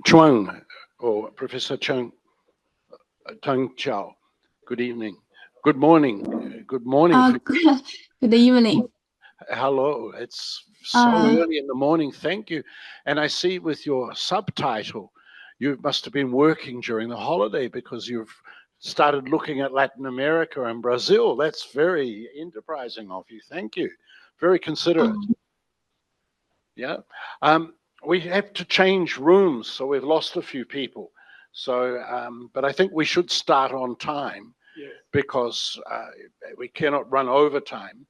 Chuang, or Professor Tung Chao. Good evening. Good morning. Good morning. Good evening. Hello. It's so early in the morning. Thank you. And I see with your subtitle, you must have been working during the holiday because you've started looking at Latin America and Brazil. That's very enterprising of you. Thank you. Very considerate. Yeah. We have to change rooms, so we've lost a few people. So, but I think we should start on time because we cannot run over time.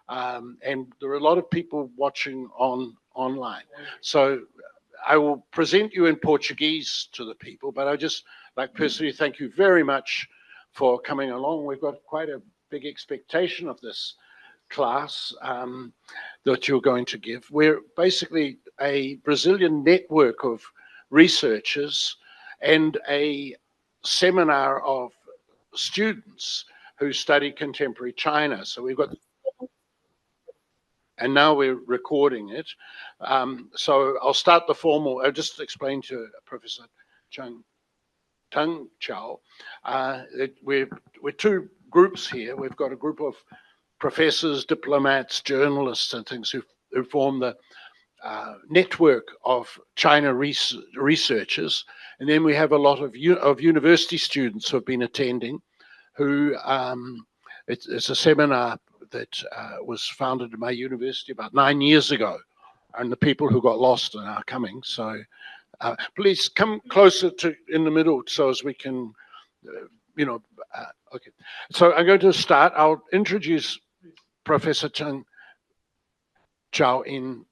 And there are a lot of people watching online. So I will present you in Portuguese to the people, but I just like personally thank you very much for coming along. We've got quite a big expectation of this class that you're going to give. We're basically a Brazilian network of researchers and a seminar of students who study contemporary China. So we've got, and now we're recording it. So I'll start the formal, I'll just explain to Professor Tung Chao. We're two groups here. We've got a group of professors, diplomats, journalists, and things who form the network of China researchers. And then we have a lot of university students who have been attending, who it's a seminar that was founded at my university about 9 years ago. And the people who got lost are now coming. So please come closer to in the middle so as we can, okay. So I'm going to start. I'll introduce Professor Tung Chao in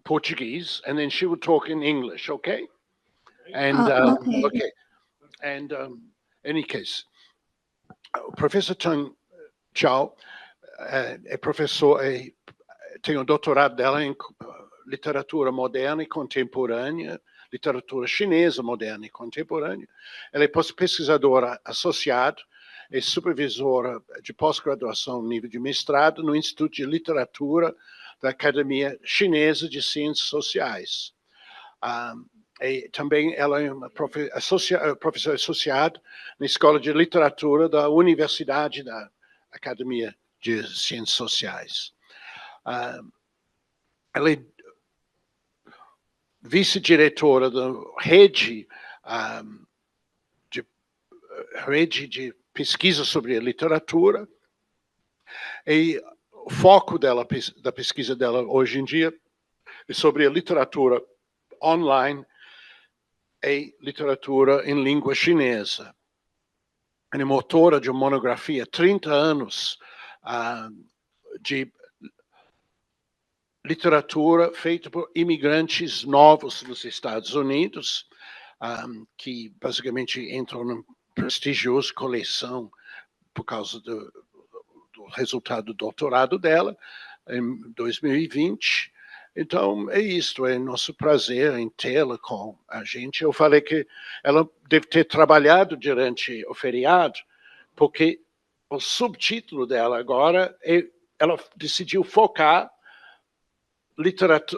Portuguese, and then she will talk in English, okay? And okay. And any case, Professor Tung Chao é professor, tem um doutorado dela em literatura moderna e contemporânea, literatura chinesa moderna e contemporânea. Ela é pesquisadora associada e supervisora de pós-graduação nível de mestrado no Instituto de Literatura da Academia Chinesa de Ciências Sociais. E também ela é uma professora associada na Escola de Literatura da Universidade da Academia de Ciências Sociais. Ela é vice-diretora da rede de pesquisa sobre a literatura, e o foco dela, da pesquisa dela hoje em dia é sobre a literatura online e literatura em língua chinesa. Ela é motora de uma monografia, 30 anos de literatura feita por imigrantes novos nos Estados Unidos, que basicamente entram numa prestigiosa coleção por causa do resultado do doutorado dela em 2020. Então, é isto, é nosso prazer em tê-la com a gente. Eu falei que ela deve ter trabalhado durante o feriado, porque o subtítulo dela agora é, ela decidiu focar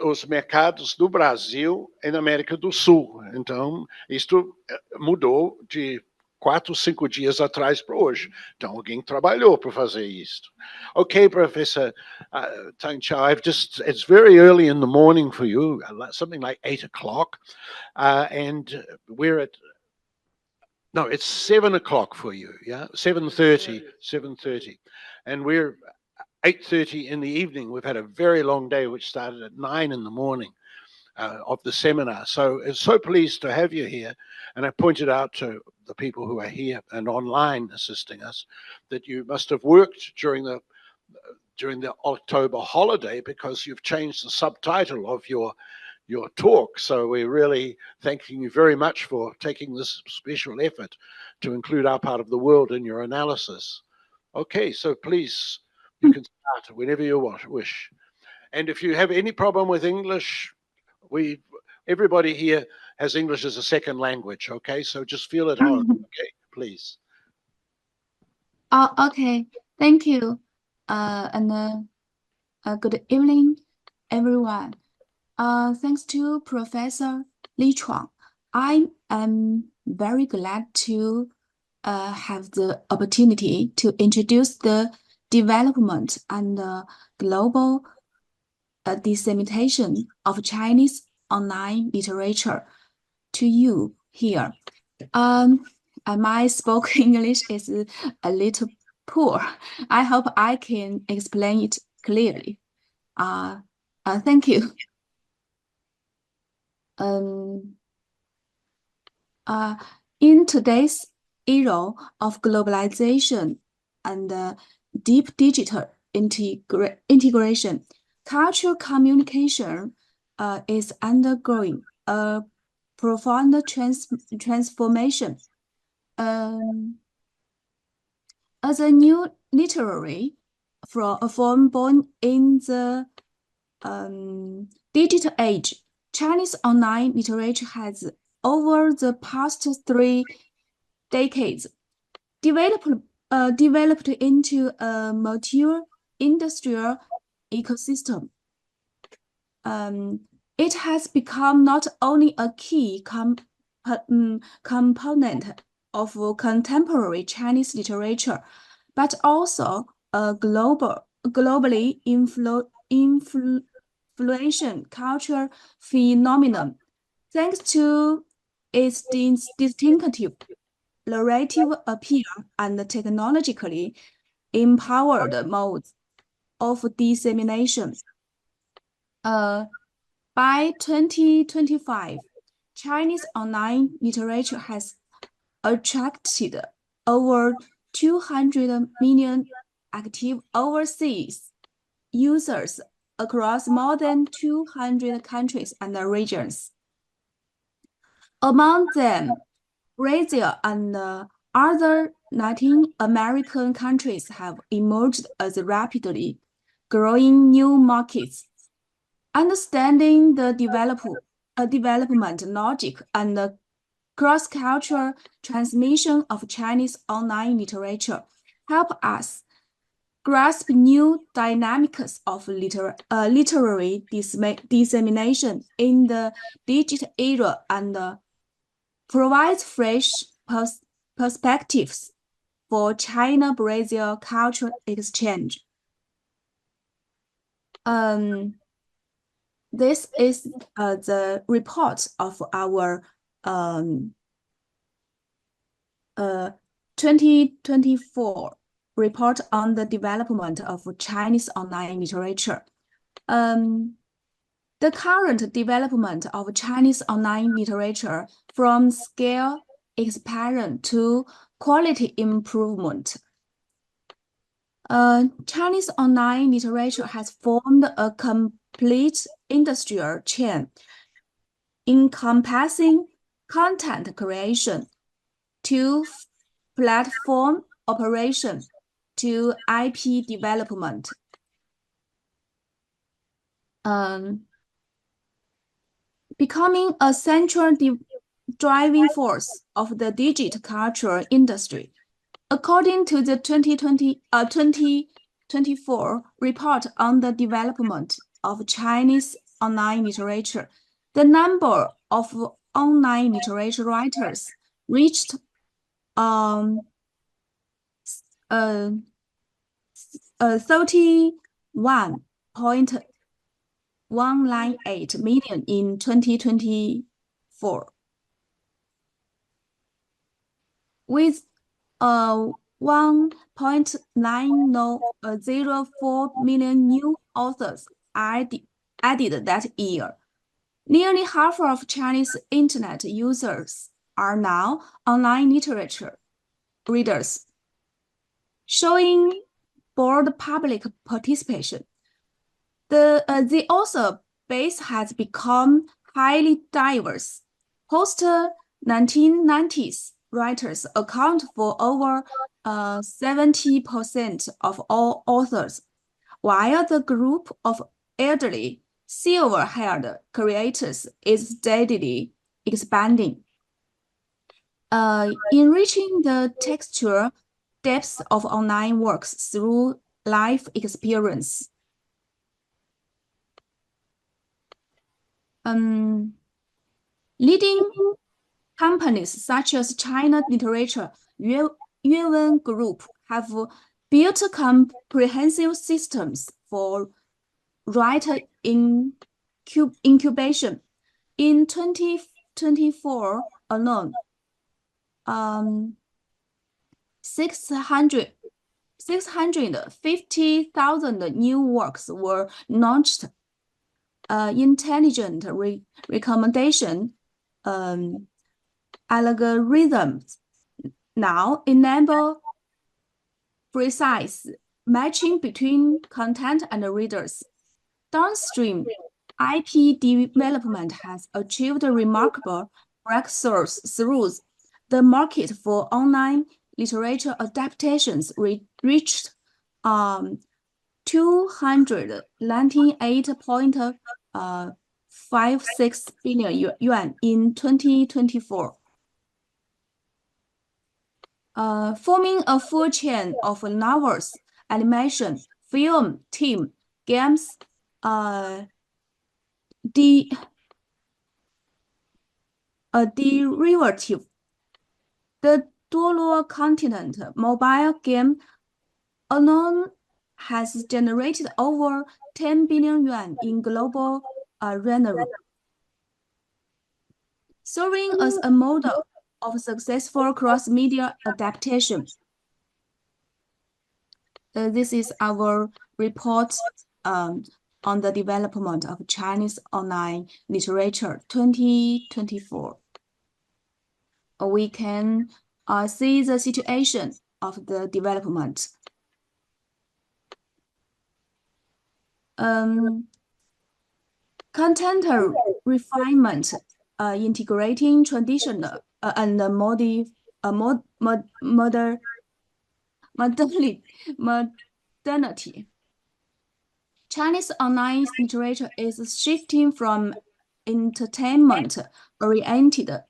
os mercados do Brasil e na América do Sul. Então, isto mudou de 4 ou 5 dias atrás para hoje. Então, alguém trabalhou para fazer isto. Okay, Professor Tung Chao, it's very early in the morning for you, something like 8 o'clock, and we're at, no, it's 7 o'clock for you, yeah? 7:30, and we're 8:30 in the evening. We've had a very long day, which started at 9 in the morning of the seminar. So it's so pleased to have you here. And I pointed out to the people who are here and online assisting us that you must have worked during the October holiday because you've changed the subtitle of your talk. So we're really thanking you very much for taking this special effort to include our part of the world in your analysis. Okay, so please, you can start whenever you wish. And if you have any problem with English, everybody here has English as a second language, okay? So just feel at home, okay? Please. Okay, thank you. And good evening, everyone. Thanks to Professor Li Chuang I am very glad to have the opportunity to introduce the development and global dissemination of Chinese online literature to you here. My spoken English is a little poor. I hope I can explain it clearly. Thank you. In today's era of globalization and deep digital integration, cultural communication is undergoing a profound transformation. As a new literary form born in the digital age, Chinese online literature has, over the past 3 decades, developed into a mature industrial ecosystem. It has become not only a key component of contemporary Chinese literature, but also a globally influential cultural phenomenon, thanks to its distinctive narrative appeal and technologically empowered modes of dissemination. By 2025, Chinese online literature has attracted over 200 million active overseas users across more than 200 countries and regions. Among them, Brazil and other Latin American countries have emerged as rapidly growing new markets. Understanding the development logic and the cross-cultural transmission of Chinese online literature help us grasp new dynamics of literary dissemination in the digital era and provides fresh perspectives for China-Brazil cultural exchange. This is the report of our 2024 report on the development of Chinese online literature. The current development of Chinese online literature, from scale expansion to quality improvement. Chinese online literature has formed a complete industrial chain encompassing content creation to platform operation to IP development. Becoming a central driving force of the digital culture industry. According to the 2024 report on the development of Chinese online literature, the number of online literature writers reached 31.198 million in 2024, with 1.904 million new authors added that year. Nearly half of Chinese internet users are now online literature readers, showing broad public participation. The author base has become highly diverse. Post-1990s writers account for over 70% of all authors, while the group of elderly, silver-haired creators is steadily expanding. Enriching the textual depth of online works through life experience. Leading companies such as China Literature, VII Group have built comprehensive systems for writer incubation. In 2024 alone, 650,000 new works were launched. Intelligent recommendation algorithms now enable precise matching between content and readers. Downstream, IP development has achieved remarkable breakthroughs. The market for online literature adaptations reached 298.56 billion yuan in 2024. Forming a full chain of novels, animation, film, team, games, derivative. The dual continent mobile game alone has generated over 10 billion yuan in global revenue, serving as a model of successful cross-media adaptation. This is our report on the development of Chinese online literature 2024. We can see the situation of the development. Content refinement, integrating traditional and modernity. Chinese online literature is shifting from entertainment-oriented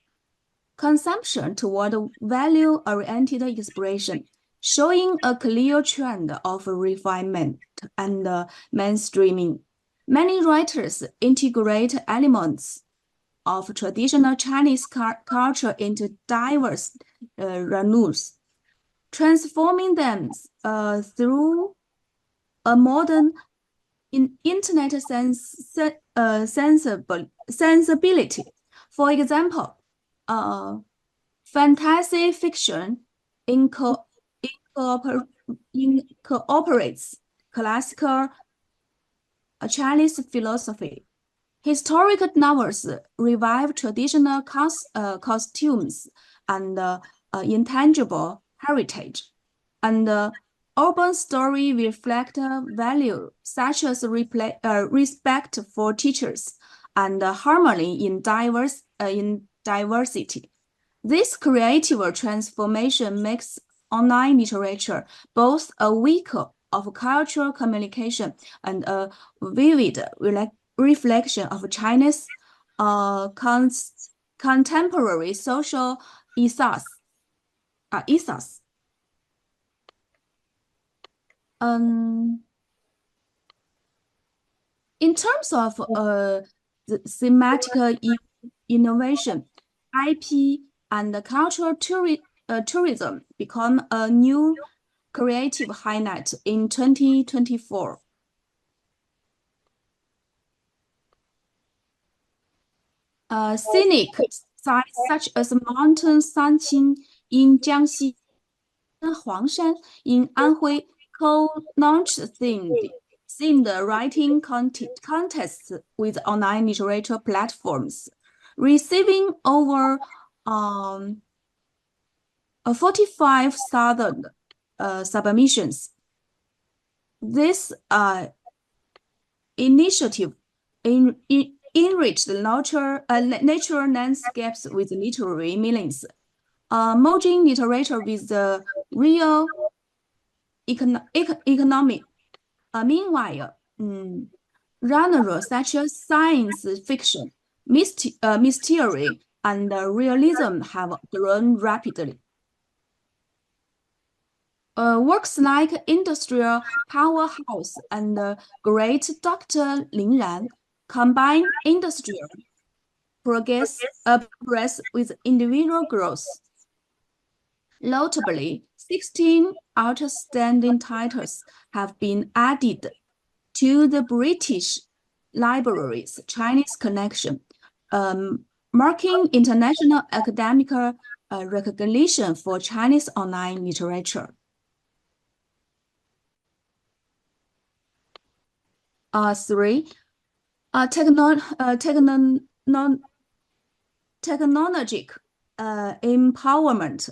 consumption toward value-oriented expression, showing a clear trend of refinement and mainstreaming. Many writers integrate elements of traditional Chinese culture into diverse genres, transforming them through a modern internet sensibility. For example, fantasy fiction incorporates classical Chinese philosophy. Historical novels revive traditional costumes and intangible heritage, and urban story reflect values such as respect for teachers and harmony in diversity. This creative transformation makes online literature both a vehicle of cultural communication and a vivid reflection of China's contemporary social ethos. In terms of the thematic innovation, IP and cultural tourism become a new creative highlight in 2024. Scenic sites such as Mountain Sanqing in Jiangxi and Huangshan in Anhui co-launched themed writing contests with online literature platforms, receiving over 45,000 submissions. This initiative enriched natural landscapes with literary meanings, merging literature with the real economy. Meanwhile, genres such as science fiction, mystery, and realism have grown rapidly. Works like Industrial Powerhouse and Great Dr. Lin Ran combine industrial progress with individual growth. Notably, 16 outstanding titles have been added to the British Library's Chinese collection, marking international academic recognition for Chinese online literature. Three, technological empowerment,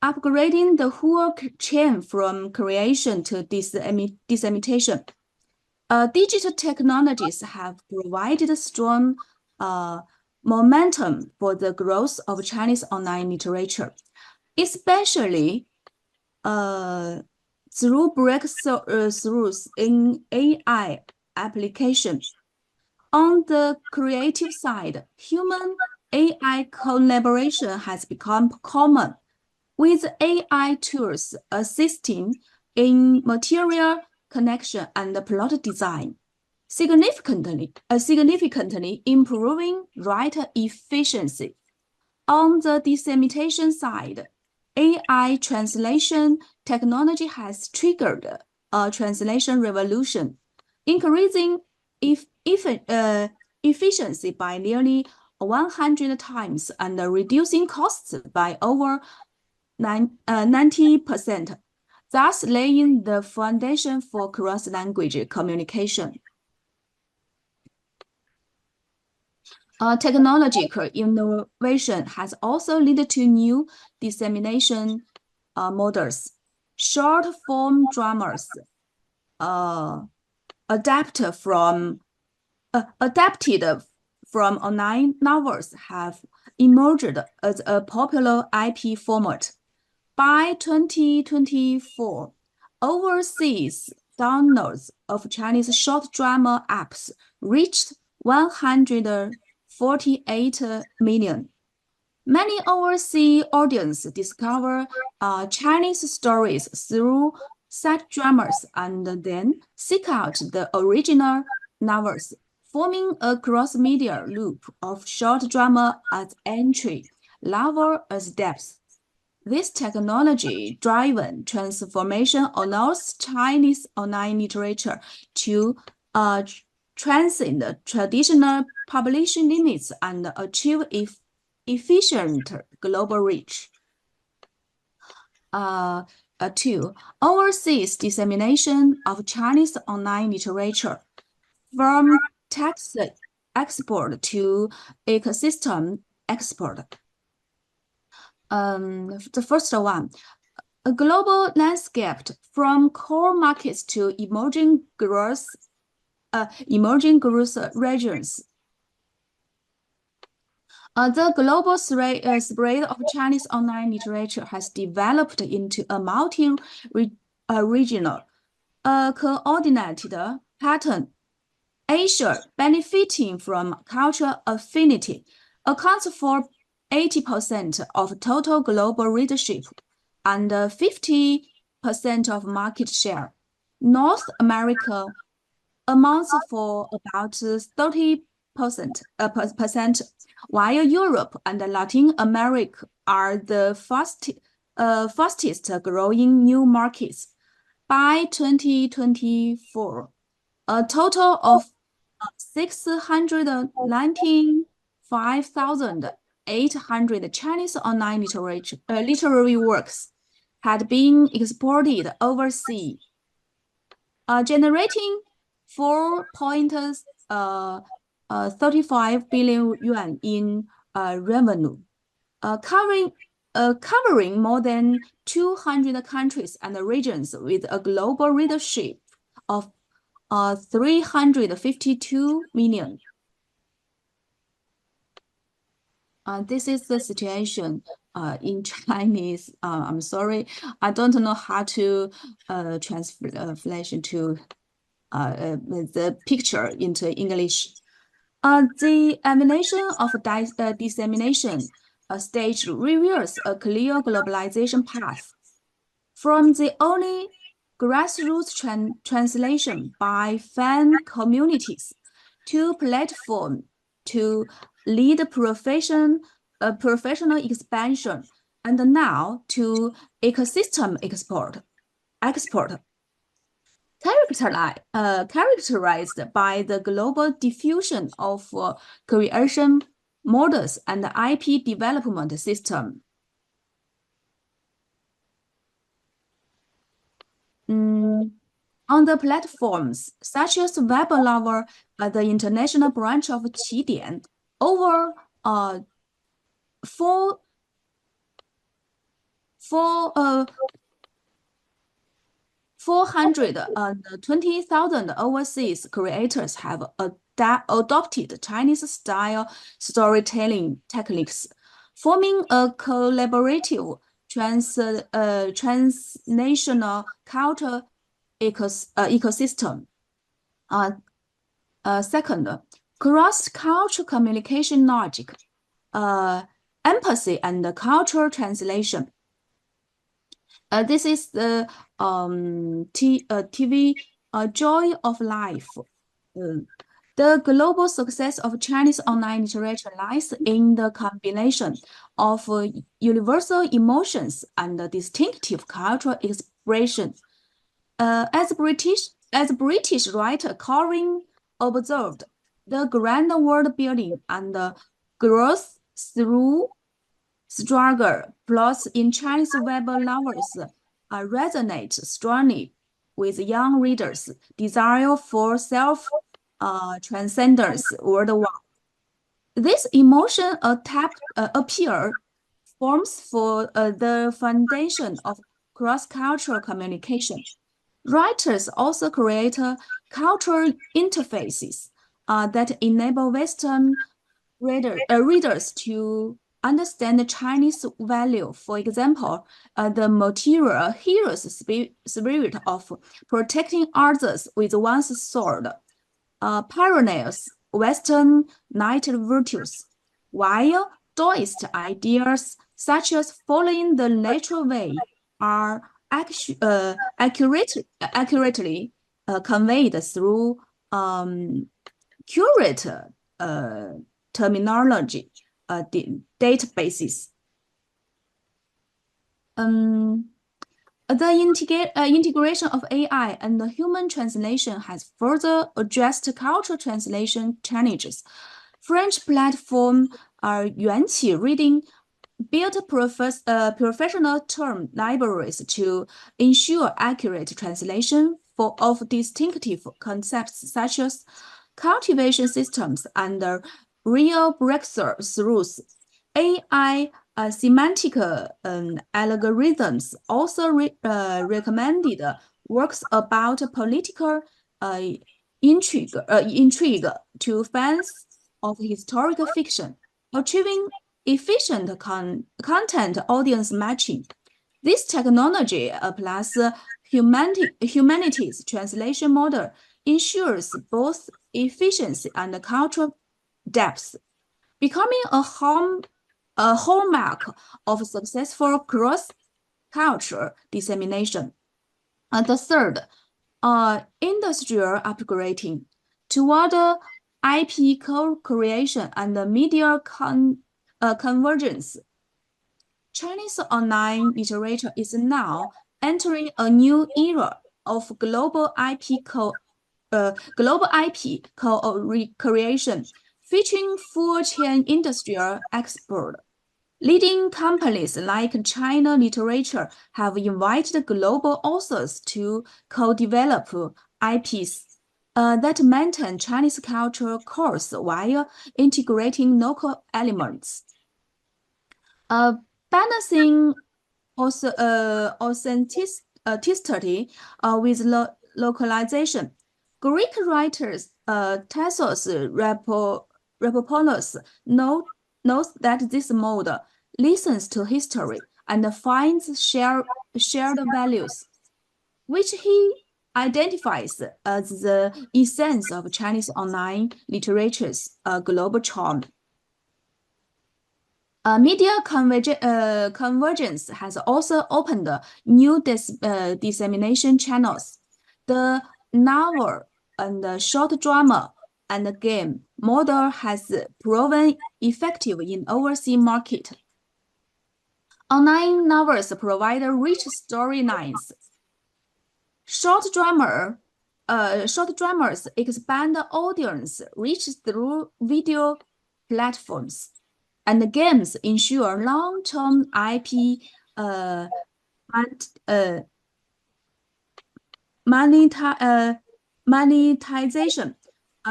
upgrading the whole chain from creation to dissemination. Digital technologies have provided strong momentum for the growth of Chinese online literature, especially through breakthroughs in AI applications. On the creative side, human-AI collaboration has become common, with AI tools assisting in material connection and plot design, significantly improving writer efficiency. On the dissemination side, AI translation technology has triggered a translation revolution, increasing efficiency by nearly 100 times and reducing costs by over 90%, thus laying the foundation for cross-language communication. Technological innovation has also led to new dissemination models. Short-form dramas adapted from online novels have emerged as a popular IP format. By 2024, overseas downloads of Chinese short drama apps reached 148 million. Many overseas audiences discover Chinese stories through such dramas and then seek out the original novels, forming a cross-media loop of short drama as entry, novel as depth. This technology-driven transformation allows Chinese online literature to transcend traditional publishing limits and achieve efficient global reach. 2. Overseas dissemination of Chinese online literature. From text export to ecosystem export. The first one, a global landscape from core markets to emerging growth regions. The global spread of Chinese online literature has developed into a multi-regional, coordinated pattern. Asia, benefiting from cultural affinity, accounts for 80% of total global readership and 50% of market share. North America amounts for about 30%, while Europe and Latin America are the fastest growing new markets. By 2024, a total of 695,800 Chinese online literary works had been exported overseas, generating 4.35 billion yuan in revenue, covering more than 200 countries and regions with a global readership of 352 million. This is the situation in Chinese. I'm sorry, I don't know how to translation to the picture into English. The elimination of dissemination stage reveals a clear globalization path. From the only grassroots translation by fan communities to platform to lead professional expansion, and now to ecosystem export. Characterized by the global diffusion of creation models and IP development system. On the platforms such as WebLover, the international branch of Qidian, over 420,000 overseas creators have adopted Chinese-style storytelling techniques, forming a collaborative transnational culture ecosystem. Second, cross-cultural communication logic, empathy, and cultural translation. This is the TV joy of life. The global success of Chinese online literature lies in the combination of universal emotions and distinctive cultural expression. As British writer Corinne observed, the grand world building and growth through struggle plots in Chinese web novels resonate strongly with young readers' desire for self-transcendence worldwide. This emotion appeal forms for the foundation of cross-cultural communication. Writers also create cultural interfaces that enable Western readers to understand the Chinese value. For example, the material hero's spirit of protecting others with one's sword parallels Western knight virtues, while Taoist ideas such as following the natural way are accurately conveyed through curate terminology databases. The integration of AI and the human translation has further addressed cultural translation challenges. French platform Yuanqi Reading built professional term libraries to ensure accurate translation of distinctive concepts such as cultivation systems and real breakthroughs. AI semantic algorithms also recommended works about political intrigue to fans of historical fiction, achieving efficient content audience matching. This technology plus humanities translation model ensures both efficiency and cultural depth, becoming a hallmark of successful cross-cultural dissemination. And the third, industrial upgrading toward IP co-creation and media convergence. Chinese online literature is now entering a new era of global IP co-creation, featuring full-chain industrial export. Leading companies like China Literature have invited global authors to co-develop IPs that maintain Chinese cultural cores while integrating local elements. Balancing authenticity with localization. Greek writers Tassos Rapopoulos notes that this mode listens to history and finds shared values, which he identifies as the essence of Chinese online literature's global charm. Media convergence has also opened new dissemination channels. The novel and the short drama and game model has proven effective in overseas market. Online novels provide rich storylines. Short dramas expand the audience reach through video platforms, and games ensure long-term IP monetization.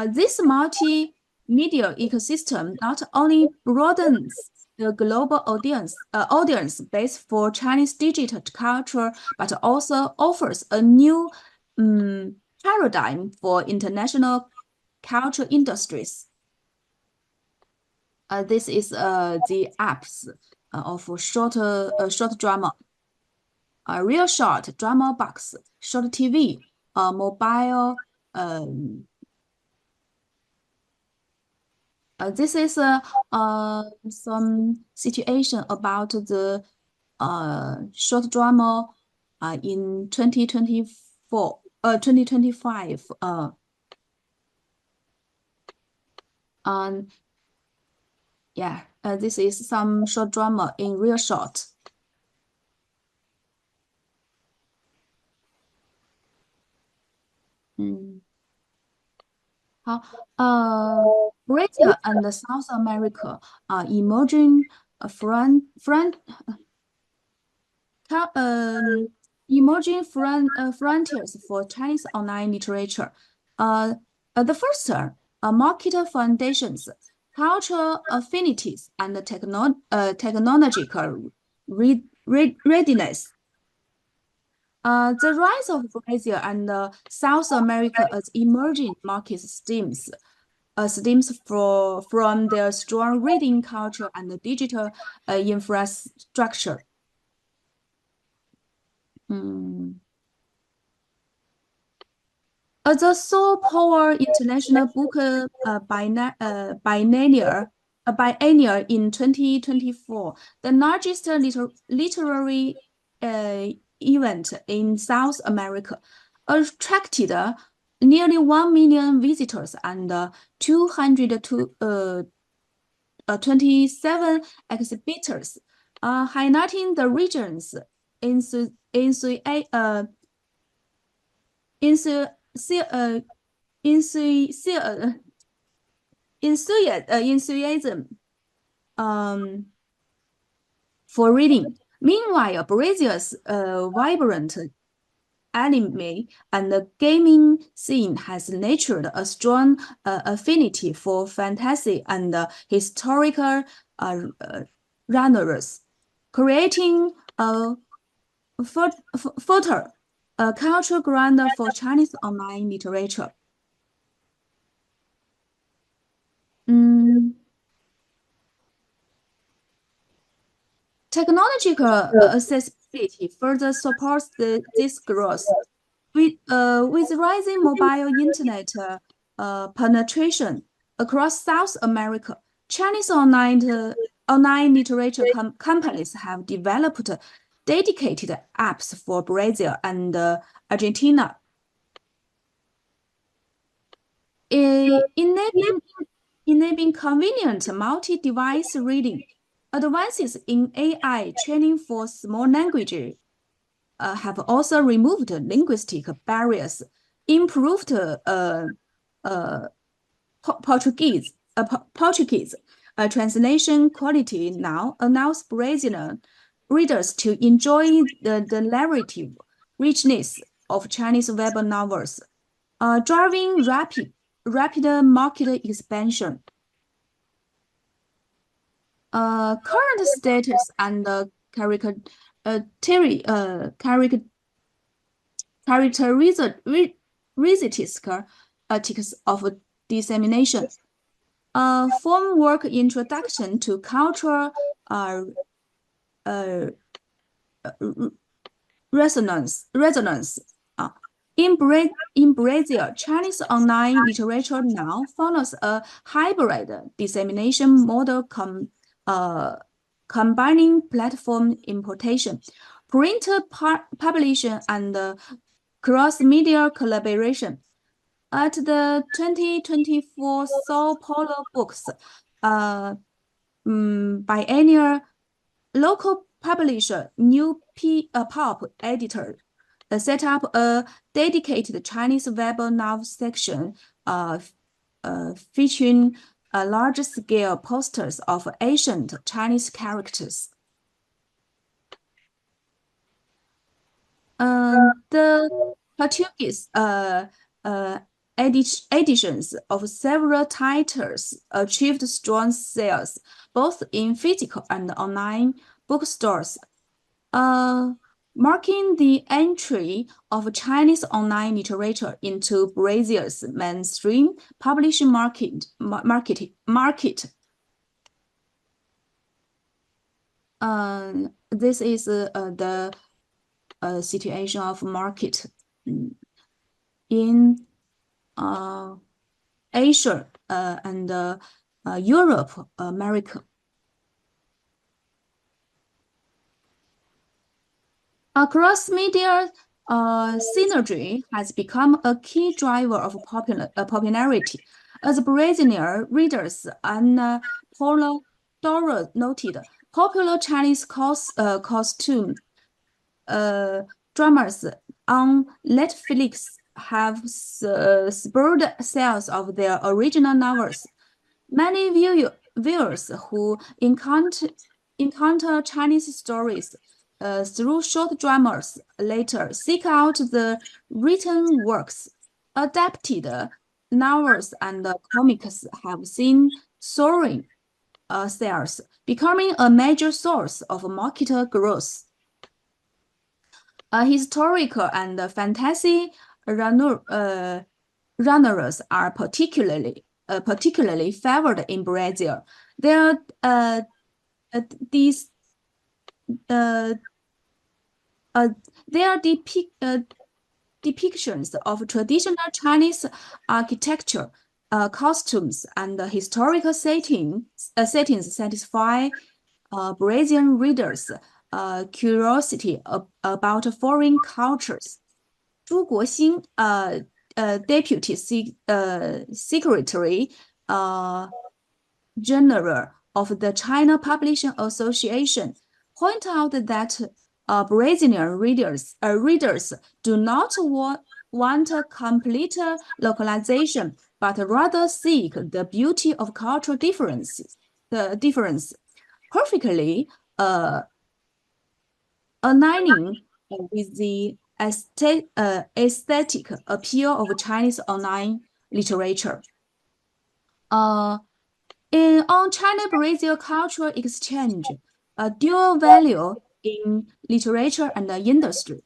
This multimedia ecosystem not only broadens the global audience base for Chinese digital culture, but also offers a new paradigm for international culture industries. This is the apps of short drama. Real short, drama box, short TV, mobile. This is some situation about the short drama in 2024, 2025. Yeah, this is some short drama in real short. Brazil and South America are emerging frontiers for Chinese online literature. The first are market foundations, cultural affinities, and technological readiness. The rise of Brazil and South America as emerging market stems from their strong reading culture and digital infrastructure. As a sole power international book biennial in 2024, the largest literary event in South America, attracted nearly 1 million visitors and 227 exhibitors, highlighting the region's enthusiasm for reading. Meanwhile, Brazil's vibrant anime and gaming scene has nurtured a strong affinity for fantasy and historical genres, creating a fertile cultural ground for Chinese online literature. Technological accessibility further supports this growth. With rising mobile internet penetration across South America, Chinese online literature companies have developed dedicated apps for Brazil and Argentina, enabling convenient multi-device reading. Advances in AI training for small languages have also removed linguistic barriers, improved Portuguese translation quality now allows Brazilian readers to enjoy the narrative richness of Chinese web novels, driving rapid market expansion. Current status and characteristics of dissemination. Formwork introduction to cultural resonance. In Brazil, Chinese online literature now follows a hybrid dissemination model combining platform importation, print publication, and cross-media collaboration. At the 2024 Sao Paulo Books biennial, local publisher New Pulp Editor set up a dedicated Chinese web novel section featuring large-scale posters of ancient Chinese characters. The Portuguese editions of several titles achieved strong sales, both in physical and online bookstores, marking the entry of Chinese online literature into Brazil's mainstream publishing market. This is the situation of market in Asia and Europe, America. Cross-media synergy has become a key driver of popularity. As Brazilian readers and Paulo Doro noted, popular Chinese costume dramas on Netflix have spurred sales of their original novels. Many viewers who encounter Chinese stories through short dramas later seek out the written works. Adapted novels and comics have seen soaring sales, becoming a major source of market growth. Historical and fantasy runners are particularly favored in Brazil. Their depictions of traditional Chinese architecture, costumes, and historical settings satisfy Brazilian readers' curiosity about foreign cultures. Zhu Guoxin, Deputy Secretary General of the China Publishing Association, point out that Brazilian readers do not want a complete localization, but rather seek the beauty of cultural difference, perfectly aligning with the aesthetic appeal of Chinese online literature. On China-Brazil cultural exchange, a dual value in literature and the industry.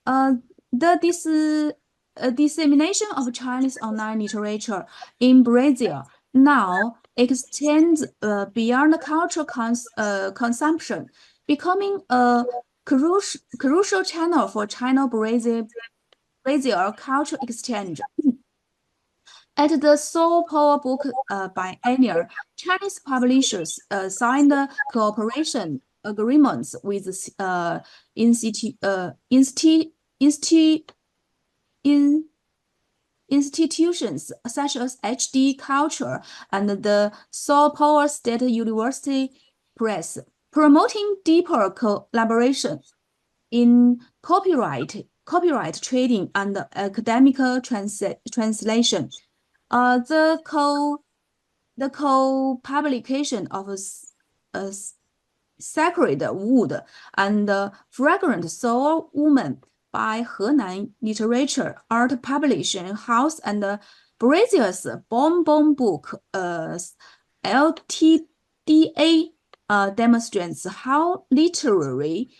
The dissemination of Chinese online literature in Brazil now extends beyond cultural consumption, becoming a crucial channel for China-Brazil cultural exchange. At the Sao Paulo Book Biennial, Chinese publishers signed cooperation agreements with institutions such as HD Culture and the Sao Paulo State University Press, promoting deeper collaboration in copyright trading and academic translation. The co-publication of Sacred Wood and Fragrant Soul Woman by Henan Literature Art Publishing House and Brazil's Bonbon Book LTDA demonstrates how literary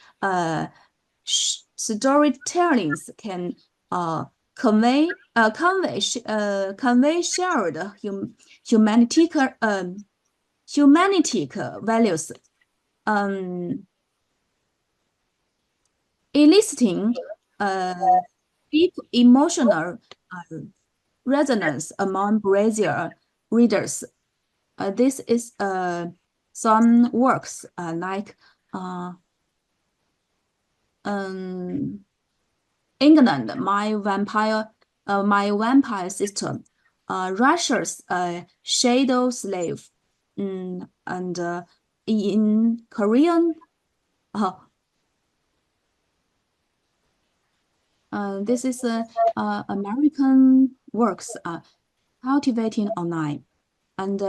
storytellings can convey shared humanitic values, eliciting deep emotional resonance among Brazilian readers. This is some works like England, My Vampire My Vampire System, Russia's Shadow Slave, and in Korean, this is American works cultivating online, and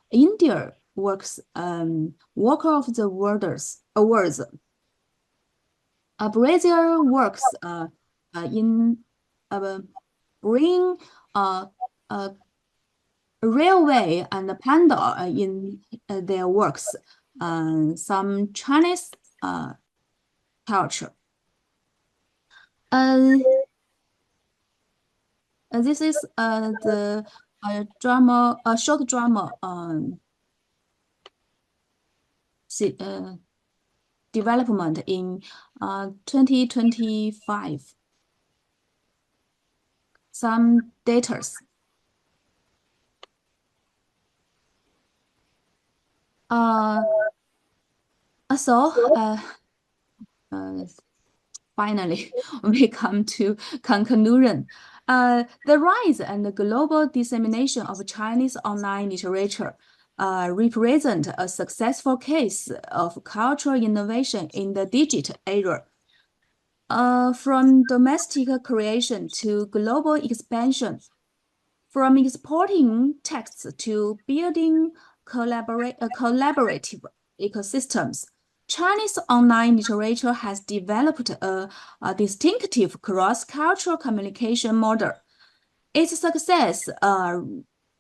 India works Walker of the Words. Brazil works in bring railway and panda in their works. Some Chinese culture. This is the drama, short drama development in 2025. Some datas. Finally, we come to conclusion. The rise and the global dissemination of Chinese online literature represent a successful case of cultural innovation in the digital era. From domestic creation to global expansion, from exporting texts to building collaborative ecosystems, Chinese online literature has developed a distinctive cross-cultural communication model. Its success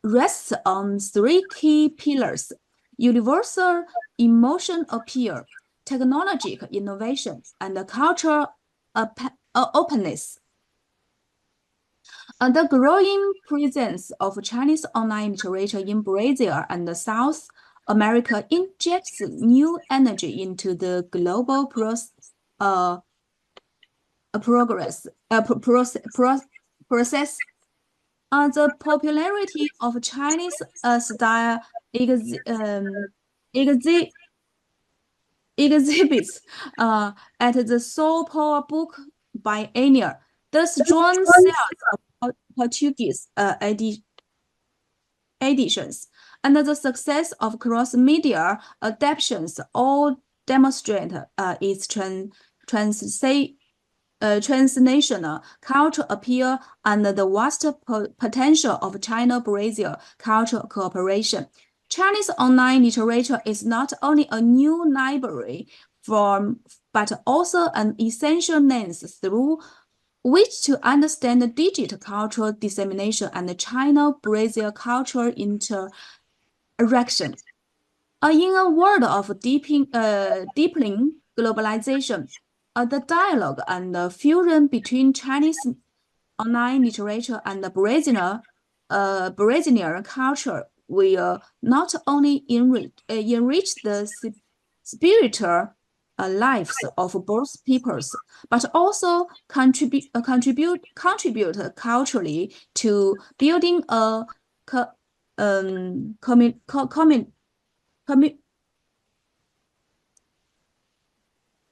rests on three key pillars: universal emotion appeal, technological innovation, and cultural openness. The growing presence of Chinese online literature in Brazil and South America injects new energy into the global process. The popularity of Chinese style exhibits at the Seoul Power Book Biennial the strong sales of Portuguese editions and the success of cross-media adaptations all demonstrate its transnational cultural appeal and the vast potential of China-Brazil cultural cooperation. Chinese online literature is not only a new library form, but also an essential lens through which to understand the digital cultural dissemination and the China-Brazil cultural interaction. In a world of deepening globalization, the dialogue and the fusion between Chinese online literature and the Brazilian culture will not only enrich the spiritual lives of both peoples, but also contribute culturally to building a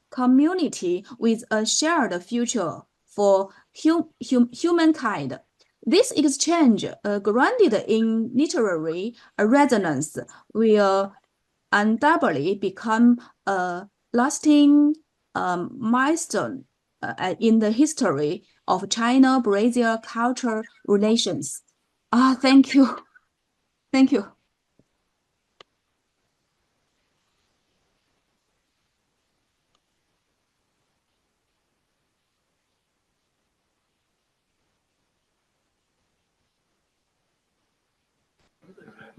community with a shared future for humankind. This exchange, grounded in literary resonance, will undoubtedly become a lasting milestone in the history of China-Brazil cultural relations. Thank you. Thank you.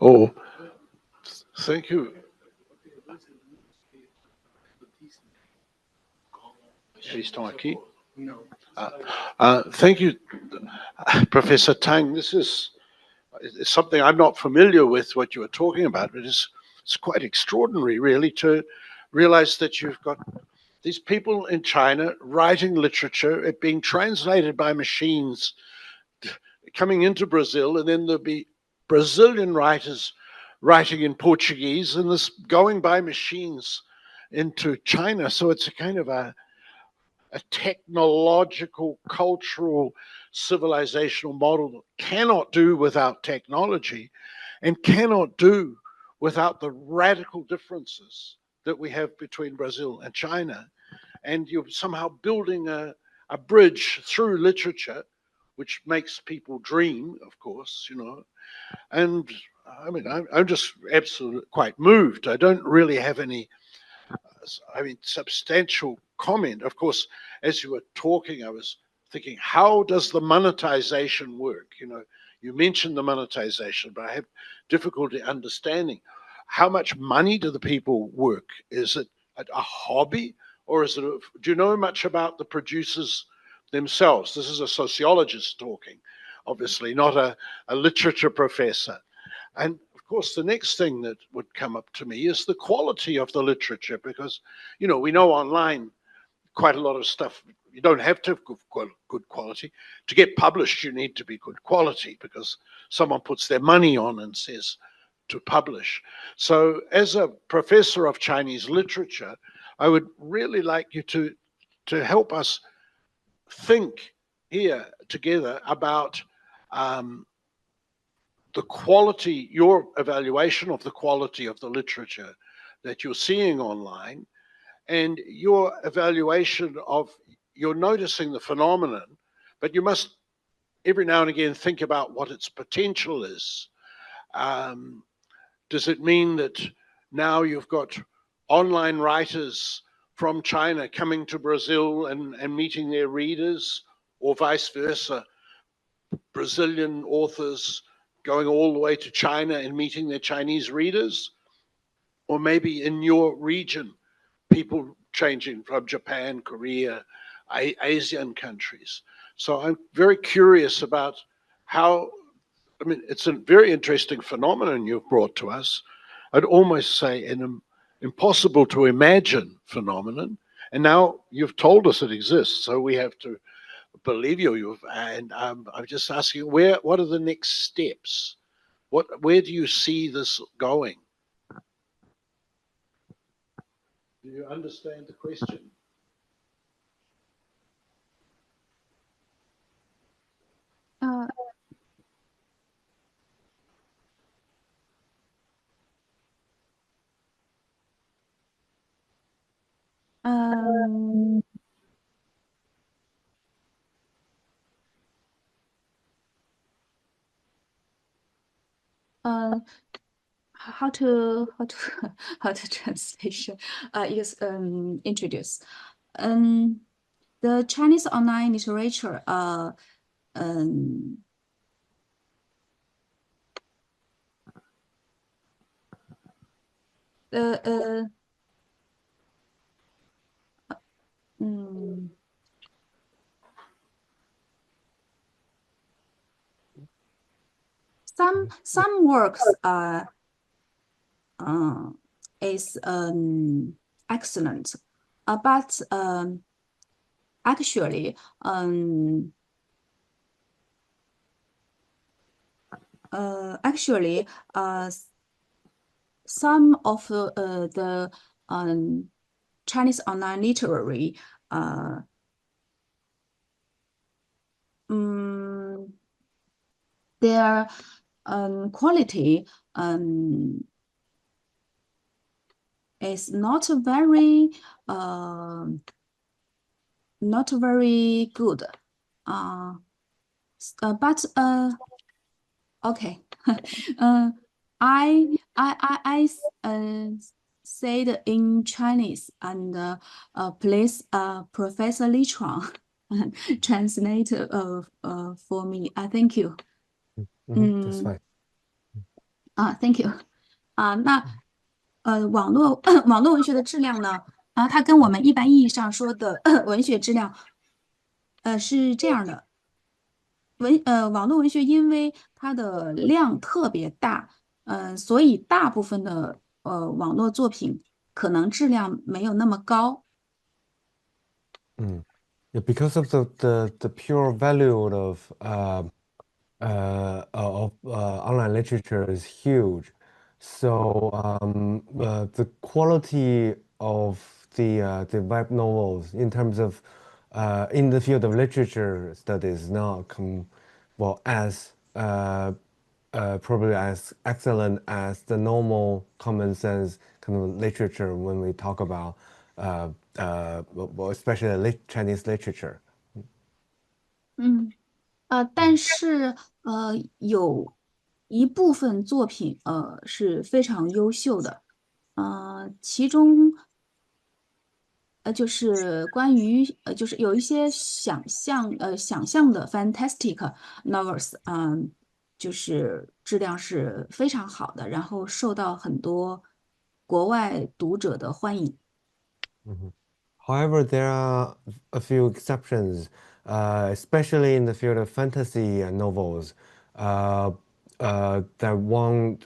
Oh, thank you. Eles estão aqui? Thank you, Professor Tang. This is something I'm not familiar with, what you were talking about, but it's quite extraordinary, really, to realize that you've got these people in China writing literature, it being translated by machines, coming into Brazil, and then there'll be Brazilian writers writing in Portuguese, and this going by machines into China. So it's a kind of a a technological, cultural, civilizational model that cannot do without technology and cannot do without the radical differences that we have between Brazil and China. And you're somehow building a bridge through literature, which makes people dream, of course, you know. And I mean, I'm just absolutely quite moved. I don't really have any, substantial comment. Of course, as you were talking, I was thinking, how does the monetization work? You know, you mentioned the monetization, but I have difficulty understanding how much money do the people work? Is it a hobby, or is it? Do you know much about the producers themselves? This is a sociologist talking, obviously, not a literature professor. And of course, the next thing that would come up to me is the quality of the literature, because, you know, we know online quite a lot of stuff. You don't have to have good quality. To get published, you need to be good quality because someone puts their money on and says to publish. So, as a professor of Chinese literature, I would really like you to help us think here together about the quality, your evaluation of the quality of the literature that you're seeing online, and your evaluation of, you're noticing the phenomenon, but you must every now and again think about what its potential is. Um, does it mean that now you've got online writers from China coming to Brazil and meeting their readers, or vice versa, Brazilian authors going all the way to China and meeting their Chinese readers? Or maybe in your region, people changing from Japan, Korea, Asian countries. So I'm very curious about how, I mean, it's a very interesting phenomenon you've brought to us. I'd almost say an impossible to imagine phenomenon. And now you've told us it exists, so we have to believe you. And I'm just asking, what are the next steps? Where do you see this going? Do you understand the question? Uh, um, uh, how to how to translation use introduce the Chinese online literature um uh um, some works uh, is excellent, but actually actually some of the Chinese online literary um, their quality is not very good. Uh, but okay. I said in Chinese, and please Professor Li Chuang translate for me. Thank you. That's fine. Thank you. 那网络文学的质量呢？它跟我们一般意义上说的文学质量，是这样的。网络文学因为它的量特别大，所以大部分的网络作品可能质量没有那么高。Yeah, because of the pure value of online literature is huge. So the quality of the web novels in terms of in the field of literature studies not well as probably as excellent as the normal common sense kind of literature when we talk about well, especially Chinese literature. 但是有一部分作品是非常优秀的，其中就是关于就是有一些想象的 fantastic novels，就是质量是非常好的，然后受到很多国外读者的欢迎。However, there are a few exceptions, especially in the field of fantasy novels, that won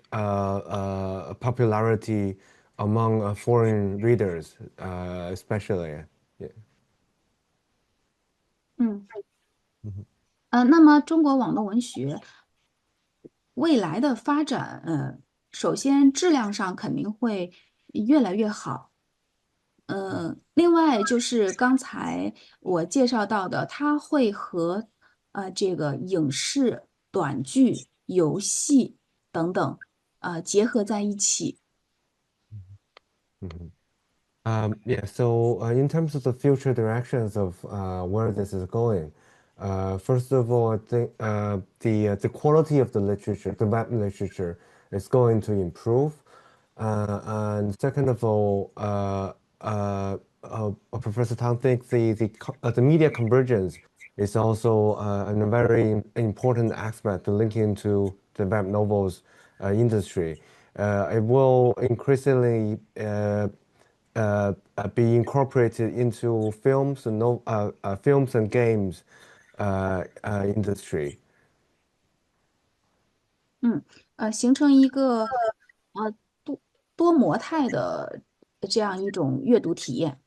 popularity among foreign readers, especially. Yeah. 嗯，那么中国网络文学未来的发展，首先质量上肯定会越来越好。另外就是刚才我介绍到的，它会和这个影视、短剧、游戏等等结合在一起。Yeah, so in terms of the future directions of where this is going, first of all, I think the quality of the literature, the web literature, is going to improve. And second of all, Professor Tang thinks the media convergence is also a very important aspect to link into the web novels industry. It will increasingly be incorporated into films and films and games industry. 形成一个多模态的这样一种阅读体验。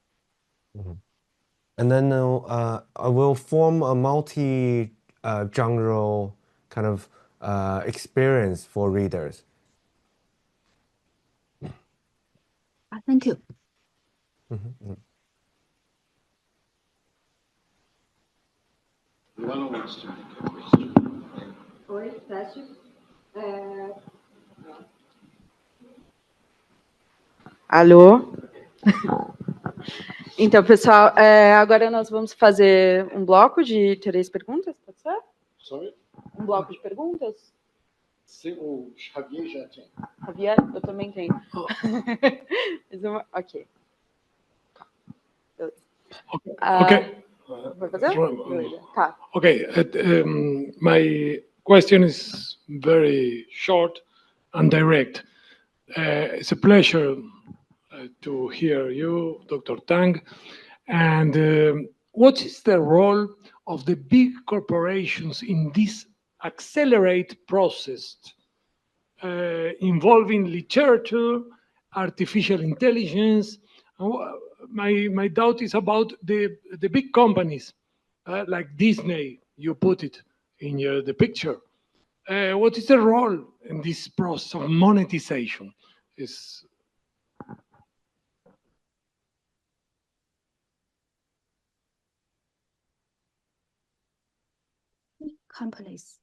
And then I will form a multi-genre kind of experience for readers. Thank you. Luana wants to make a question. Oi, teste. Alô? Então, pessoal, agora nós vamos fazer um bloco de 3 perguntas, pode ser? Sorry? Um bloco de perguntas? Sim, o Javier já tem. Javier, eu também tenho. Ok. Okay. Vai fazer? Beleza. Tá. Okay. My question is very short and direct. It's a pleasure to hear you, Dr. Tang. And what is the role of the big corporations in this accelerate process involving literature, artificial intelligence? My doubt is about the big companies like Disney. You put it in the picture. What is the role in this process of monetization? Companies.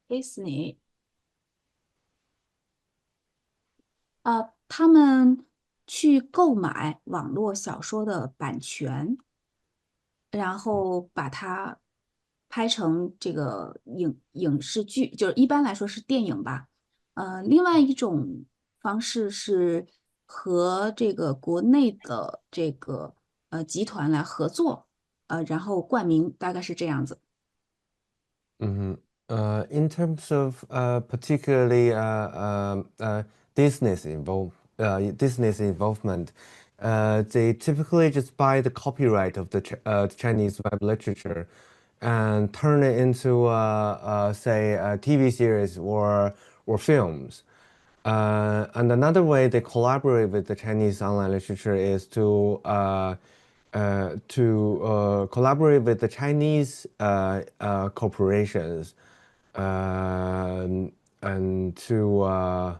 Disney. 他们去购买网络小说的版权，然后把它拍成这个影视剧，就是一般来说是电影吧。另外一种方式是和这个国内的这个集团来合作，然后冠名，大概是这样子。In terms of particularly Disney's involvement, they typically just buy the copyright of the Chinese web literature and turn it into, say, a TV series or films. And another way they collaborate with the Chinese online literature is to collaborate with the Chinese corporations and to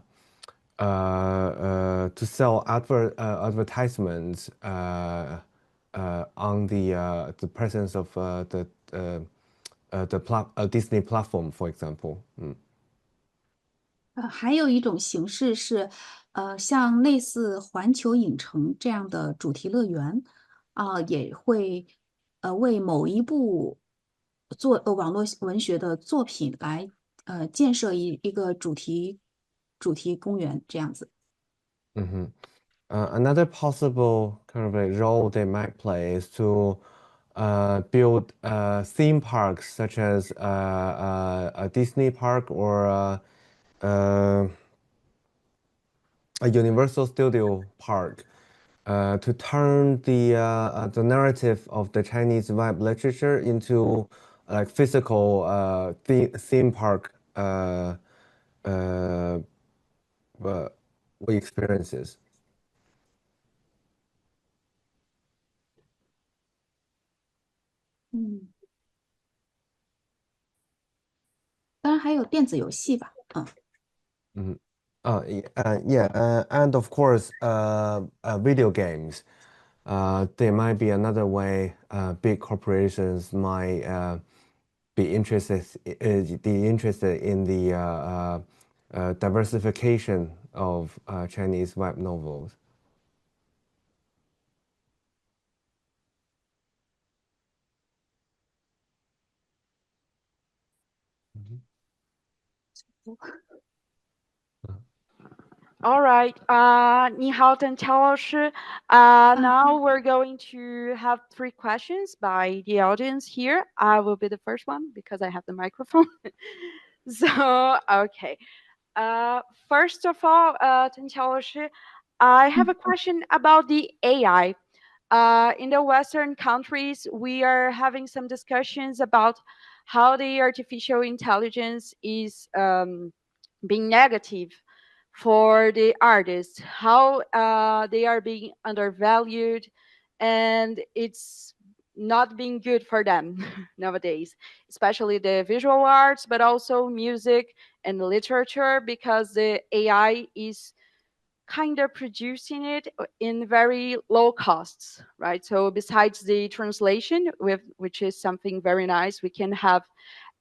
to sell advertisements on the presence of the Disney platform, for example. 还有一种形式是，像类似环球影城这样的主题乐园，也会，为某一部网络文学的作品来，建设一个主题公园这样子。Another possible kind of a role they might play is to build theme parks such as a Disney park or a Universal Studio park to turn the narrative of the Chinese vibe literature into like physical theme park experiences. 嗯，当然还有电子游戏吧，Yeah, and of course, video games. There might be another way big corporations might be interested in the diversification of Chinese web novels. All right. 你好，邓乔老师. Now we're going to have 3 questions by the audience here. I will be the first one because I have the microphone. So, okay. First of all, 邓乔老师, I have a question about the AI. In the Western countries, we are having some discussions about how the artificial intelligence is being negative for the artists, how they are being undervalued, and it's not being good for them nowadays, especially the visual arts, but also music and literature, because the AI is kind of producing it in very low costs, right? So besides the translation, which is something very nice, we can have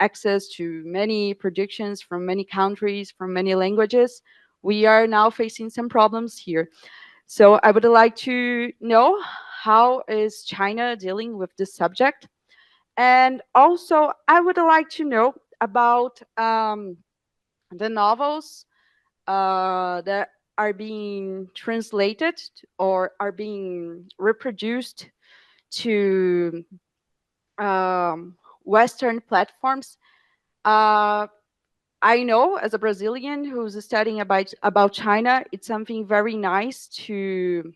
access to many productions from many countries, from many languages. We are now facing some problems here. So I would like to know, how is China dealing with this subject? And also, I would like to know about the novels that are being translated or are being reproduced to Western platforms. I know, as a Brazilian who's studying about China, it's something very nice to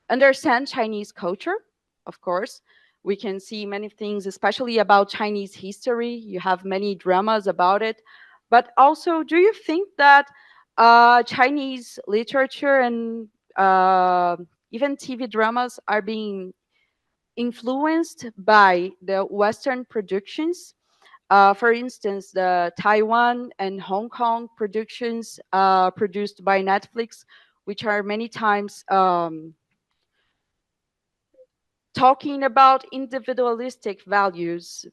understand Chinese culture. Of course, we can see many things, especially about Chinese history. You have many dramas about it. But also, do you think that Chinese literature and even TV dramas are being influenced by the Western productions? For instance, the Taiwan and Hong Kong productions produced by Netflix, which are many times talking about individualistic values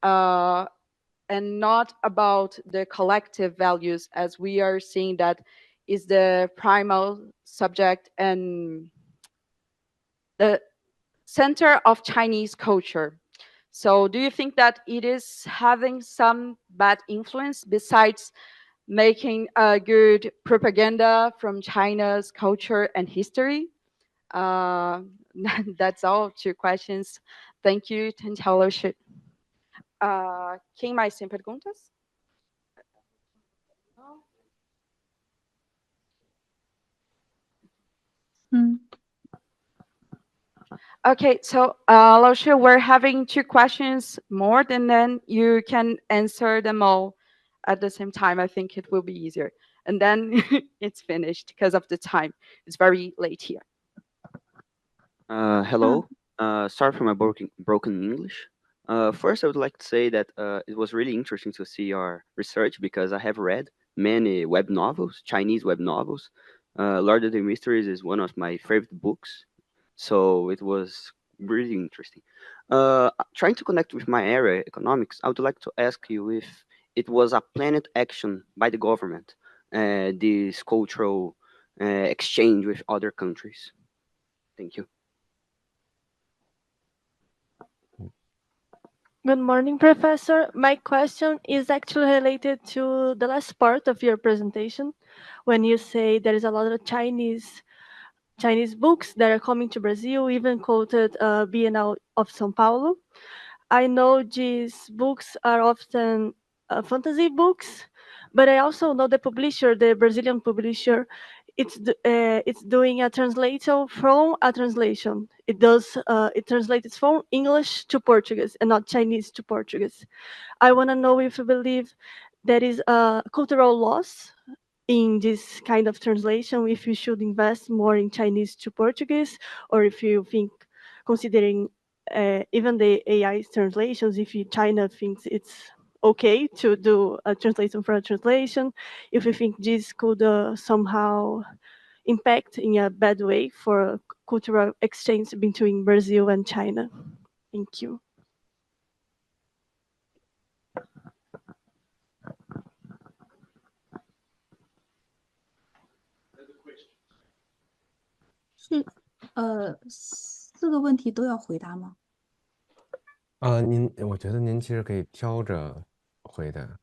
and not about the collective values, as we are seeing that is the primal subject and the center of Chinese culture. So do you think that it is having some bad influence besides making a good propaganda from China's culture and history? That's all, 2 questions. Thank you, Tenchaloshi. Quem mais tem perguntas? Okay, so Laoshi, we're having 2 questions more, and then you can answer them all at the same time. I think it will be easier. And then it's finished because of the time. It's very late here. Hello. Sorry for my broken English. First, I would like to say that it was really interesting to see your research, because I have read many web novels, Chinese web novels. Lord of the Mysteries is one of my favorite books, so it was really interesting. Trying to connect with my area, economics, I would like to ask you if it was a planned action by the government, this cultural exchange with other countries. Thank you. Good morning, Professor. My question is actually related to the last part of your presentation, when you say there is a lot of Chinese books that are coming to Brazil, even quoted Bienal of São Paulo. I know these books are often fantasy books, but I also know the publisher, the Brazilian publisher, it's doing a translation from a translation. It translates from English to Portuguese and not Chinese to Portuguese. I want to know if you believe there is a cultural loss in this kind of translation, if you should invest more in Chinese to Portuguese, or if you think, considering even the AI translations, if China thinks it's okay to do a translation for a translation, if you think this could somehow impact in a bad way for cultural exchange between Brazil and China. Thank you. 是4个问题都要回答吗？我觉得您其实可以挑着回答，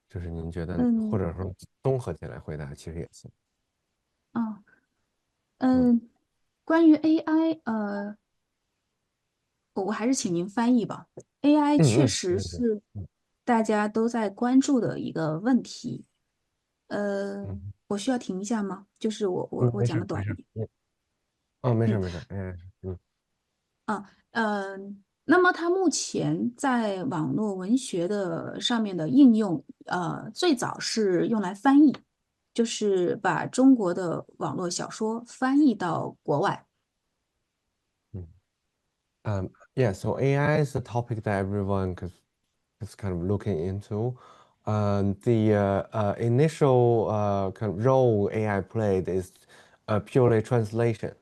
就是您觉得，或者说综合起来回答，其实也行。关于 AI，我还是请您翻译吧。AI 确实是大家都在关注的一个问题。我需要停一下吗？就是我讲的短一点。没事没事，那么它目前在网络文学的上面的应用，最早是用来翻译，就是把中国的网络小说翻译到国外。Yeah, so AI is a topic that everyone is kind of looking into. The initial kind of role AI played is purely translation.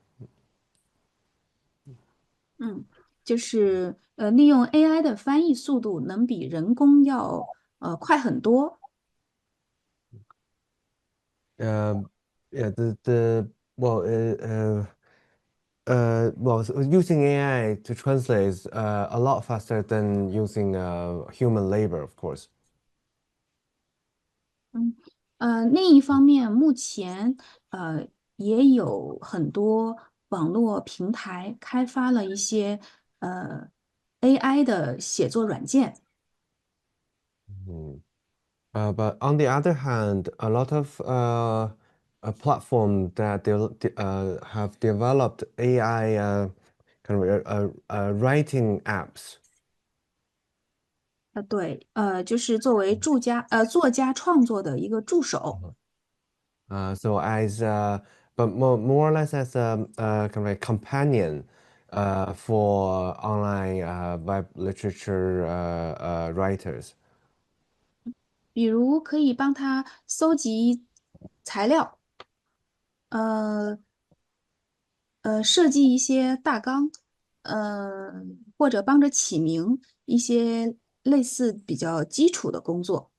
就是利用 AI 的翻译速度能比人工要快很多。Yeah, so using AI to translate is a lot faster than using human labor, of course. 另一方面，目前也有很多网络平台开发了一些AI 的写作软件。But on the other hand, a lot of a platform that have developed AI kind of writing apps. 对，就是作为作家创作的一个助手。So but more or less as a kind of a companion for online web literature writers. 比如可以帮他搜集材料，设计一些大纲，或者帮着起名一些类似比较基础的工作。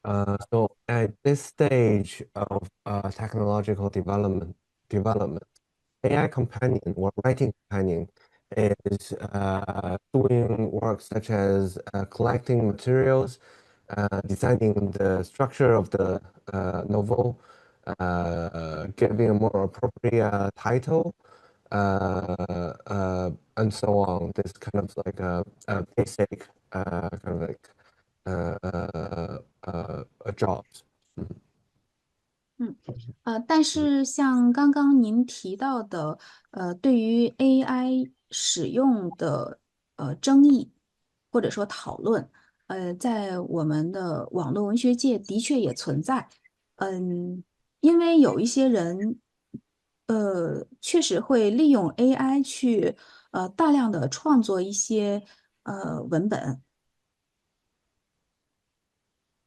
So at this stage of technological development, AI companion or writing companion is doing work such as collecting materials, designing the structure of the novel, giving a more appropriate title, and so on. This kind of like a basic kind of like jobs. 但是像刚刚您提到的，对于 AI 使用的争议或者说讨论，在我们的网络文学界的确也存在。因为有一些人，确实会利用 AI 去大量的创作一些文本。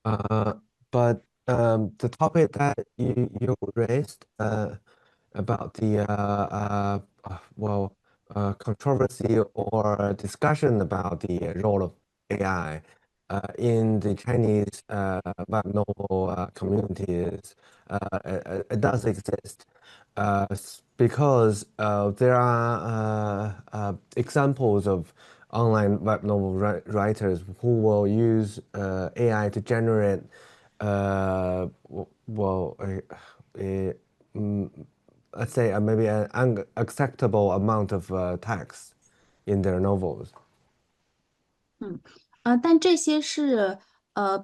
But the topic that you raised about the controversy or discussion about the role of AI in the Chinese web novel communities, it does exist because there are examples of online web novel writers who will use AI to generate mm, let's say maybe an unacceptable amount of text in their novels. 但这些是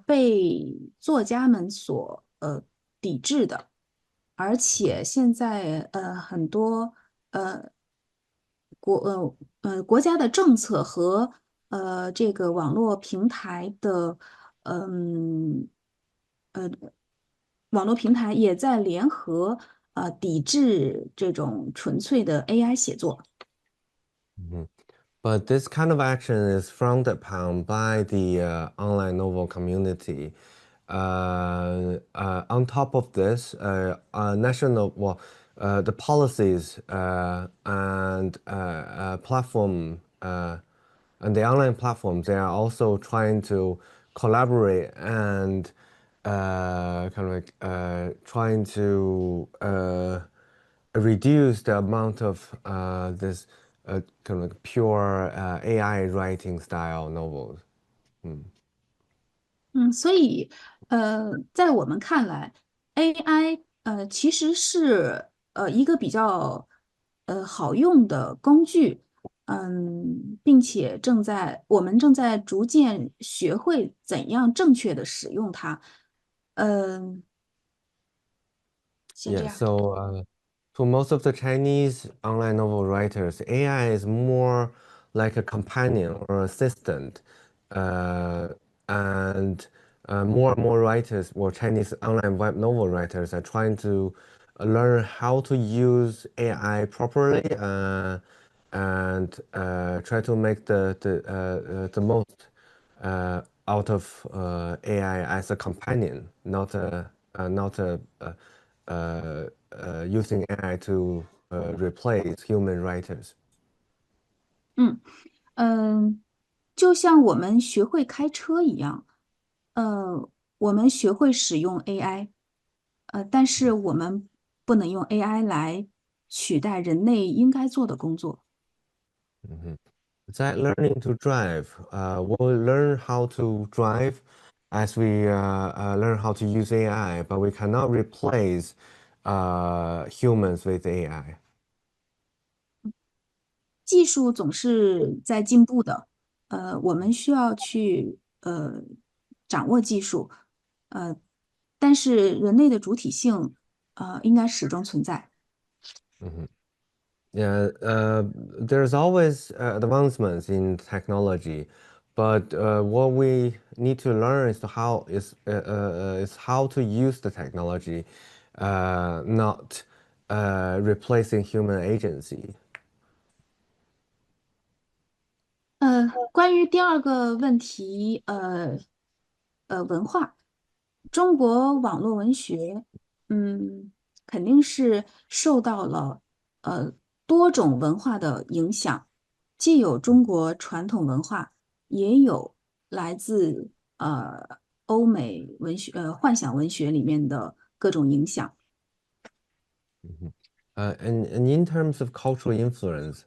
被作家们所抵制的，而且现在很多呃国家的政策和这个网络平台的嗯网络平台也在联合抵制这种纯粹的 AI 写作。But this kind of action is frowned upon by the online novel community. On top of this, the policies and platform and the online platforms, they are also trying to collaborate and trying to reduce the amount of this kind of like pure AI writing style novels. 所以在我们看来，AI 其实是一个比较好用的工具，并且我们正在逐渐学会怎样正确的使用它。嗯、先这 Yeah, 样。so for most of the Chinese online novel writers, AI is more like a companion or assistant. Uh, and more and more writers, or Chinese online web novel writers, are trying to learn how to use AI properly and try to make the most out of AI as a companion, not using AI to replace human writers. 嗯就像我们学会开车一样，我们学会使用 AI，但是我们不能用 AI 来取代人类应该做的工作。It's like learning to drive. We'll learn how to drive as we learn how to use AI, but we cannot replace humans with AI. 技术总是在进步的，我们需要去掌握技术，呃，但是人类的主体性应该始终存在。Yeah, there's always advancements in technology, but what we need to learn is how to use the technology, not replacing human agency. 关于第二个问题，文化，中国网络文学，肯定是受到了多种文化的影响，既有中国传统文化，也有来自欧美文学幻想文学里面的各种影响。And in terms of cultural influence,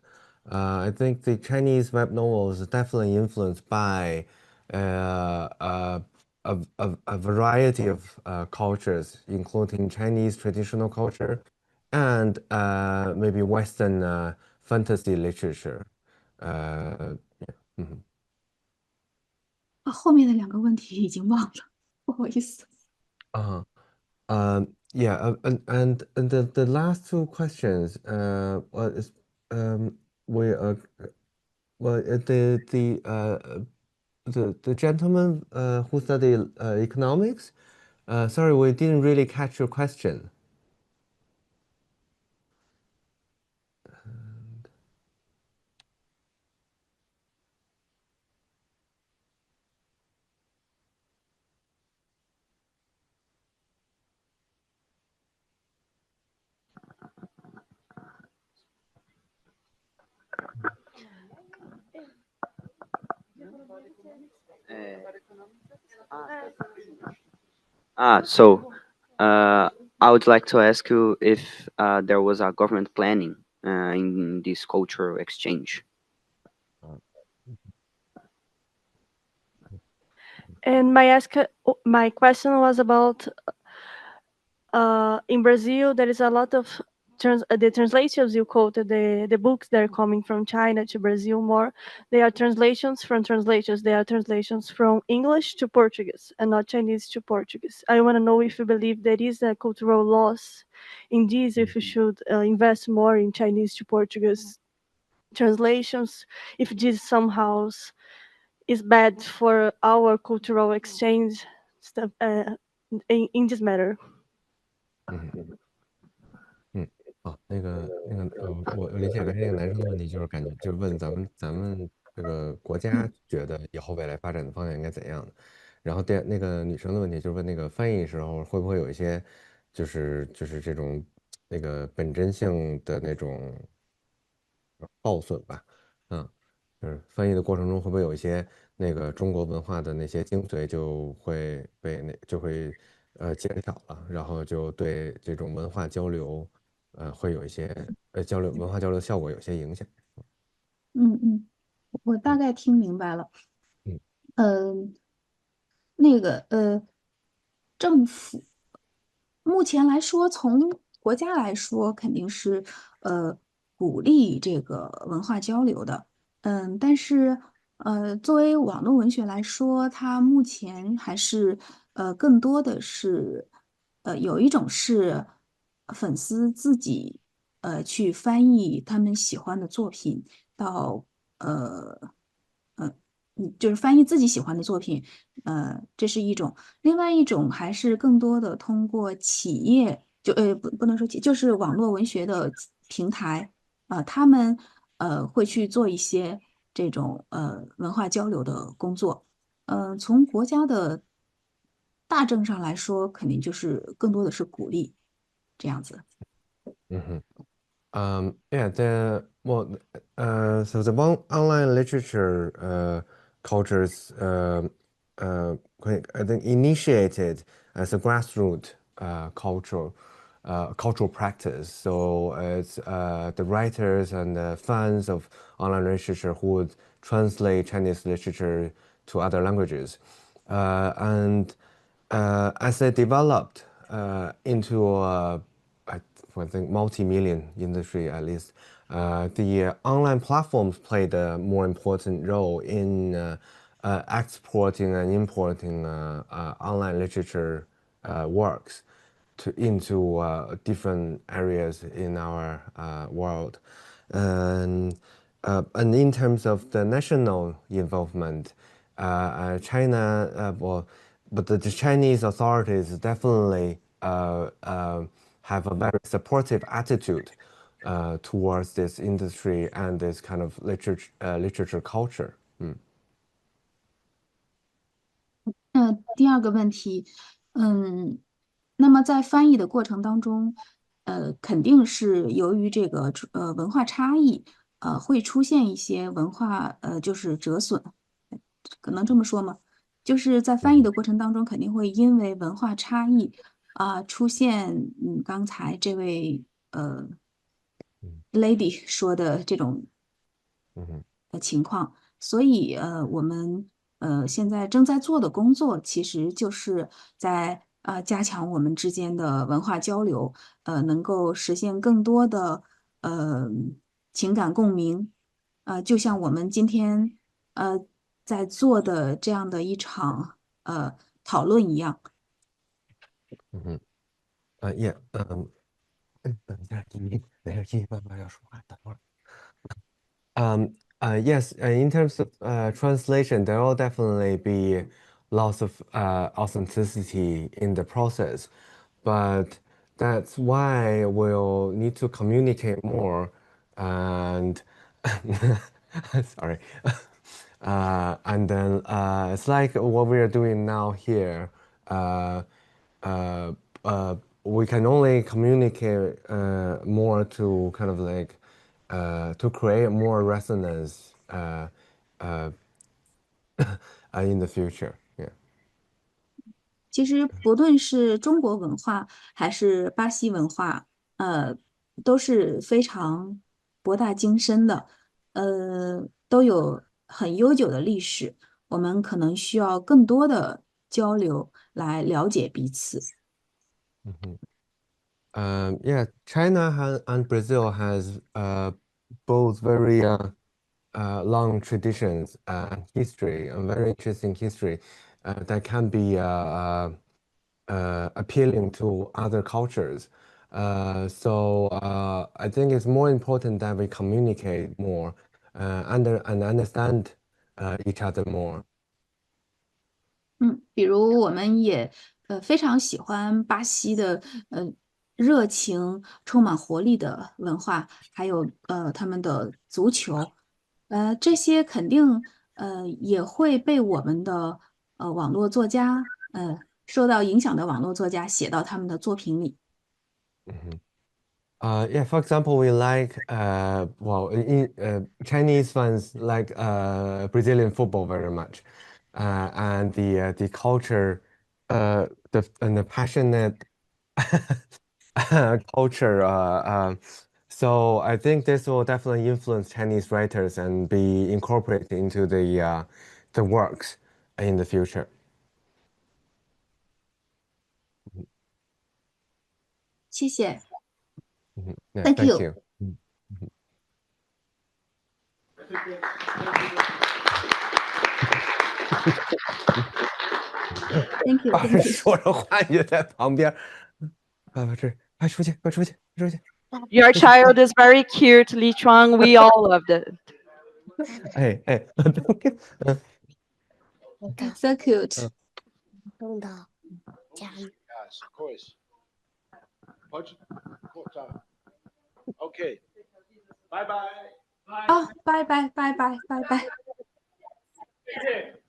I think the Chinese web novel is definitely influenced by a variety of cultures, including Chinese traditional culture and maybe Western fantasy literature. Yeah. 后面的两个问题已经忘了，不好意思。Uh-huh. Yeah, and the last two questions, we well, the gentleman who studied economics, sorry, we didn't really catch your question. So I would like to ask you if there was a government planning in this cultural exchange. And my question was about in Brazil, there is a lot of the translations you quoted, the books that are coming from China to Brazil more, they are translations from translations. They are translations from English to Portuguese and not Chinese to Portuguese. I want to know if you believe there is a cultural loss in this, if you should invest more in Chinese to Portuguese translations, if this somehow is bad for our cultural exchange stuff in this matter. 我理解刚才那个男生的问题，就是感觉就是问咱们这个国家觉得以后未来发展的方向应该怎样的。然后那个女生的问题就是问那个翻译时候会不会有一些就是这种那个本真性的那种耗损吧，就是翻译的过程中会不会有一些那个中国文化的那些精髓就会被减少了，然后就对这种文化交流会有一些文化交流的效果有些影响。我大概听明白了。嗯那个政府目前来说，从国家来说，肯定是鼓励这个文化交流的。但是作为网络文学来说，它目前还是更多的是有一种是粉丝自己去翻译他们喜欢的作品到呃就是翻译自己喜欢的作品，这是一种。另外一种还是更多的通过企业，不能说企业，就是网络文学的平台，他们会去做一些这种文化交流的工作。从国家的大政上来说，肯定就是更多的是鼓励这样子。Yeah, so the online literature cultures I think initiated as a grassroots cultural practice. So it's the writers and the fans of online literature who would translate Chinese literature to other languages, and as they developed into I think multi-million industry at least, the online platforms played a more important role in exporting and importing online literature works into different areas in our world. And in terms of the national involvement, China, but the Chinese authorities definitely have a very supportive attitude towards this industry and this kind of literature culture. 第二个问题，那么在翻译的过程当中，肯定是由于这个文化差异，会出现一些文化就是折损，可能这么说吗？就是在翻译的过程当中，肯定会因为文化差异出现刚才这位lady 说的这种情况。所以我们现在正在做的工作，其实就是在加强我们之间的文化交流，能够实现更多的情感共鸣，就像我们今天在做的这样的一场讨论一样。Yeah. 等一下，爸爸要说话，等会儿。Yes, in terms of translation, there will definitely be loss of authenticity in the process, but that's why we'll need to communicate more and sorry. And then it's like what we are doing now here. We can only communicate more to kind of like to create more resonance in the future. Yeah. 其实不论是中国文化还是巴西文化，都是非常博大精深的，都有很悠久的历史。我们可能需要更多的交流来了解彼此。Yeah, China and Brazil has both very long traditions and history, a very interesting history that can be appealing to other cultures. So I think it's more important that we communicate more and understand each other more. 比如我们也非常喜欢巴西的热情、充满活力的文化，还有他们的足球，这些肯定也会被我们的网络作家受到影响的网络作家写到他们的作品里。Yeah, for example, we like Chinese fans like Brazilian football very much, and the culture, the passionate culture. So I think this will definitely influence Chinese writers and be incorporated into the works in the future. 谢谢 Yeah, Thank thank you. you. Thank you. 爸爸说着话你就在旁边，爸爸这快出去，快出去，快出去！ Your child is very cute, Li Chuang. We all loved it. 哎哎，So cute. 动的家里。 Yes, of course. Pode cortar. Ok. Bye bye. 啊，拜拜拜拜拜拜。谢谢。